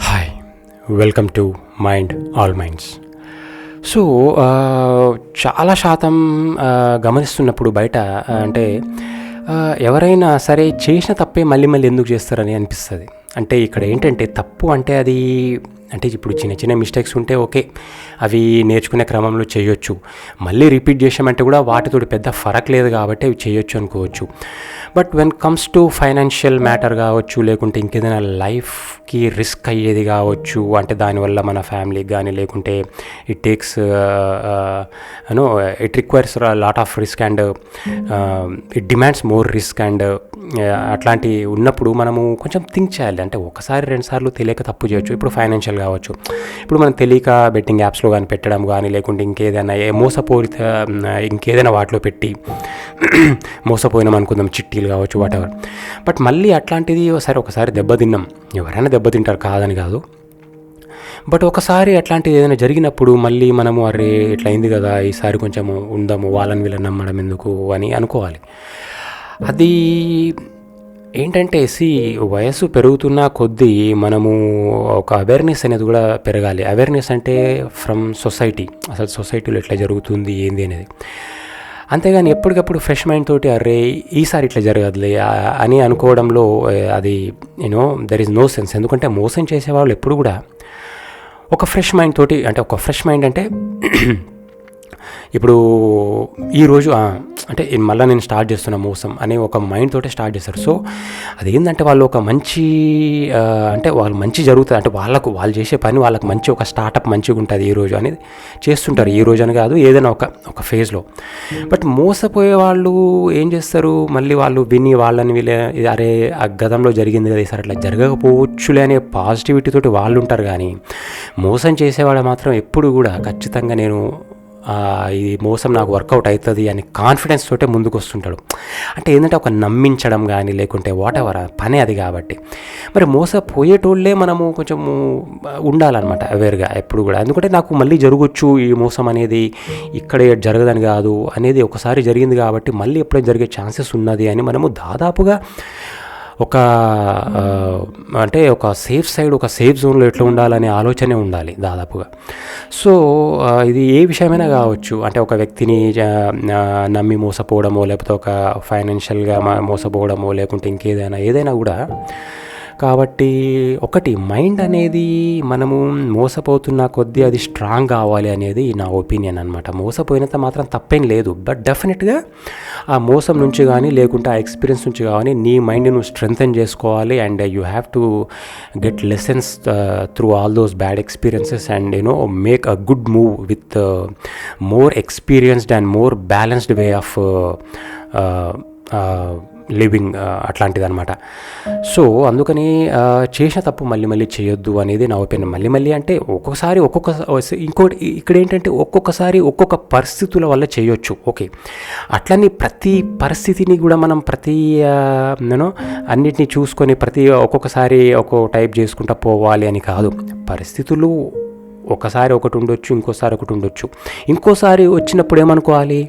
Hi, welcome to mind all minds. So చాలా శాతం గమనిస్తున్నప్పుడు బయట అంటే ఎవరైనా సరే చేసిన తప్పే మళ్ళీ మళ్ళీ ఎందుకు చేస్తారని అనిపిస్తుంది. అంటే ఇక్కడ ఏంటంటే తప్పు అంటే అది అంటే ఇప్పుడు చిన్న చిన్న మిస్టేక్స్ ఉంటే ఓకే, అవి నేర్చుకునే క్రమంలో చేయొచ్చు. మళ్ళీ రిపీట్ చేసామంటే కూడా వాటితోటి పెద్ద ఫరక్ లేదు కాబట్టి అవి చేయొచ్చు అనుకోవచ్చు. But when comes to financial matter కావచ్చు, లేకుంటే ఇంకేదైనా లైఫ్కి రిస్క్ అయ్యేది కావచ్చు, అంటే దానివల్ల మన ఫ్యామిలీకి కానీ లేకుంటే it takes it requires lot of risk and it demands more risk and అట్లాంటి ఉన్నప్పుడు మనము కొంచెం థింక్ చేయాలి. అంటే ఒకసారి రెండుసార్లు తెలియక తప్పు చేయొచ్చు. ఇప్పుడు ఫైనాన్షియల్ కావచ్చు, ఇప్పుడు మనం తెలియక బెట్టింగ్ యాప్స్లో కానీ పెట్టడం కానీ లేకుంటే ఇంకేదైనా మోసపూరిత ఇంకేదైనా వాటిలో పెట్టి మోసపోయినాం అనుకుందాం, చిట్టీలు కావచ్చు, వాటెవర్. బట్ మళ్ళీ అట్లాంటిది ఒకసారి దెబ్బతిన్నాం, ఎవరైనా దెబ్బతింటారు కాదని కాదు. బట్ ఒకసారి అట్లాంటిది ఏదైనా జరిగినప్పుడు మళ్ళీ మనము అరే ఇట్లా అయింది కదా, ఈసారి కొంచెము ఉందాము, వాళ్ళని వీళ్ళని నమ్మడం ఎందుకు అని అనుకోవాలి. అది ఏంటంటే వయసు పెరుగుతున్న కొద్దీ మనము ఒక అవేర్నెస్ అనేది కూడా పెరగాలి. అవేర్నెస్ అంటే ఫ్రమ్ సొసైటీ, అసలు సొసైటీలో ఎట్లా జరుగుతుంది ఏంది అనేది. అంతేగాని ఎప్పటికప్పుడు ఫ్రెష్ మైండ్ తోటి అరే ఈసారి ఇట్లా జరగదులే అని అనుకోవడంలో అది దెర్ ఈజ్ నో సెన్స్. ఎందుకంటే మోసం చేసేవాళ్ళు ఎప్పుడు కూడా ఒక ఫ్రెష్ మైండ్ తోటి, అంటే ఒక ఫ్రెష్ మైండ్ అంటే ఇప్పుడు ఈరోజు అంటే మళ్ళీ నేను స్టార్ట్ చేస్తున్నా మోసం అనే ఒక మైండ్ తోటే స్టార్ట్ చేస్తారు. సో అదేంటంటే వాళ్ళు ఒక మంచి అంటే వాళ్ళు మంచి జరుగుతుంది, అంటే వాళ్ళు చేసే పని వాళ్ళకి మంచి ఒక స్టార్టప్ మంచిగా ఉంటుంది ఈరోజు అనేది చేస్తుంటారు. ఈ రోజు అని కాదు, ఏదైనా ఒక ఫేజ్లో. బట్ మోసపోయే వాళ్ళు ఏం చేస్తారు, మళ్ళీ వాళ్ళు విని వాళ్ళని వీళ్ళ అరే ఆ గతంలో జరిగింది కదా ఈసారి అట్లా జరగకపోవచ్చులే అనే పాజిటివిటీ తోటి వాళ్ళు ఉంటారు. కానీ మోసం చేసేవాడు మాత్రం ఎప్పుడు కూడా ఖచ్చితంగా నేను ఇది మోసం నాకు వర్కౌట్ అవుతుంది అని కాన్ఫిడెన్స్ తోటే ముందుకు వస్తుంటాడు. అంటే ఏంటంటే ఒక నమ్మించడం కానీ లేకుంటే వాటెవర్ పని అది. కాబట్టి మరి మోసపోయేటోళ్ళే మనము కొంచెము ఉండాలన్నమాట అవేర్గా ఎప్పుడు కూడా. ఎందుకంటే నాకు మళ్ళీ జరగచ్చు ఈ మోసం అనేది, ఇక్కడే జరగదని కాదు అనేది ఒకసారి జరిగింది కాబట్టి మళ్ళీ ఎప్పుడైనా జరిగే ఛాన్సెస్ ఉన్నది అని మనము దాదాపుగా అంటే ఒక సేఫ్ సైడ్, ఒక సేఫ్ జోన్లో ఎట్లా ఉండాలనే ఆలోచనే ఉండాలి దాదాపుగా. సో ఇది ఏ విషయమైనా కావచ్చు, అంటే ఒక వ్యక్తిని నమ్మి మోసపోవడమో, లేకపోతే ఒక ఫైనాన్షియల్గా మోసపోవడమో, లేకుంటే ఏదైనా కూడా. కాబట్టి ఒకటి మైండ్ అనేది మనము మోసపోతున్న కొద్దీ అది స్ట్రాంగ్ కావాలి అనేది నా ఒపీనియన్ అనమాట. మోసపోయినంత మాత్రం తప్పేం లేదు, బట్ డెఫినెట్గా ఆ మోసం నుంచి కానీ లేకుంటే ఆ ఎక్స్పీరియన్స్ నుంచి కానీ నీ మైండ్ నువ్వు స్ట్రెంగ్తెన్ చేసుకోవాలి. And you have to get lessons through all those bad experiences and make a good move with more experienced and more balanced way of living అట్లాంటిది అనమాట. సో అందుకని చేసిన తప్పు మళ్ళీ మళ్ళీ చేయొద్దు అనేది నా ఒపీనియన్. మళ్ళీ అంటే ఒక్కొక్కసారి ఇంకోటి ఇక్కడ ఏంటంటే ఒక్కొక్కసారి ఒక్కొక్క పరిస్థితుల వల్ల చేయొచ్చు, ఓకే. అట్లని ప్రతి పరిస్థితిని కూడా మనం అన్నిటినీ చూసుకొని ఒక్కొక్కసారి ఒక్కో టైప్ చేసుకుంటూ పోవాలి అని కాదు. పరిస్థితులు ఒకసారి ఒకటి ఉండొచ్చు, ఇంకోసారి ఒకటి ఉండొచ్చు. ఇంకోసారి వచ్చినప్పుడు ఏమనుకోవాలి,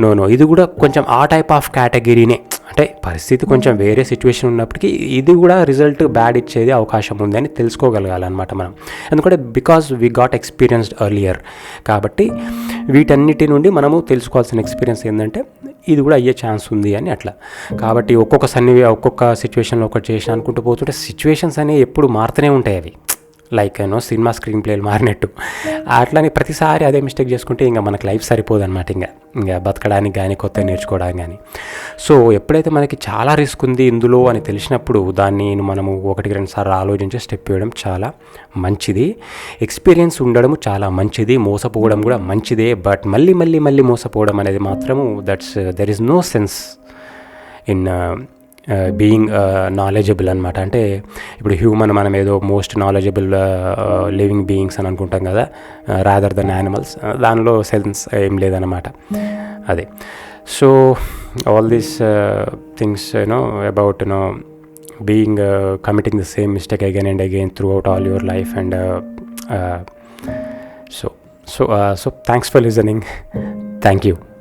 నో ఇది కూడా కొంచెం ఆ టైప్ ఆఫ్ కేటగిరీనే. అంటే పరిస్థితి కొంచెం వేరే సిచ్యువేషన్ ఉన్నప్పటికీ ఇది కూడా రిజల్ట్ బ్యాడ్ ఇచ్చేది అవకాశం ఉంది అని తెలుసుకోగలగాలన్నమాట మనం. ఎందుకంటే because we got experienced earlier. కాబట్టి వీటన్నిటి నుండి మనము తెలుసుకోవాల్సిన ఎక్స్పీరియన్స్ ఏంటంటే ఇది కూడా అయ్యే ఛాన్స్ ఉంది అని అట్లా. కాబట్టి ఒక్కొక్క సిచ్యువేషన్లో ఒకటి చేసిన అనుకుంటూ పోతుంటే సిచ్యువేషన్స్ అనేవి ఎప్పుడు మారుతూనే ఉంటాయి. అవి లైక్ సినిమా స్క్రీన్ ప్లేలు మారినట్టు అట్లని ప్రతిసారి అదే మిస్టేక్ చేసుకుంటే ఇంకా మనకు లైఫ్ సరిపోదు అనమాట, ఇంకా బతకడానికి కానీ కొత్త నేర్చుకోవడానికి కానీ. సో ఎప్పుడైతే మనకి చాలా రిస్క్ ఉంది ఇందులో అని తెలిసినప్పుడు దాన్ని మనము 1-2 సార్లు ఆలోచించి స్టెప్ వేయడం చాలా మంచిది. ఎక్స్పీరియన్స్ ఉండడం చాలా మంచిది, మోసపోవడం కూడా మంచిదే. బట్ మళ్ళీ మోసపోవడం అనేది మాత్రము there is no sense in being knowledgeable అనమాట. అంటే ఇప్పుడు మనం ఏదో మోస్ట్ నాలెడ్జబుల్ లివింగ్ బీయింగ్స్ అని అనుకుంటాం కదా, రాదర్ దెన్ యానిమల్స్. దానిలో సెన్స్ ఏం లేదన్నమాట అదే. So all these things about being committing the same mistake again and again through out all your life and so thanks for listening. Thank you.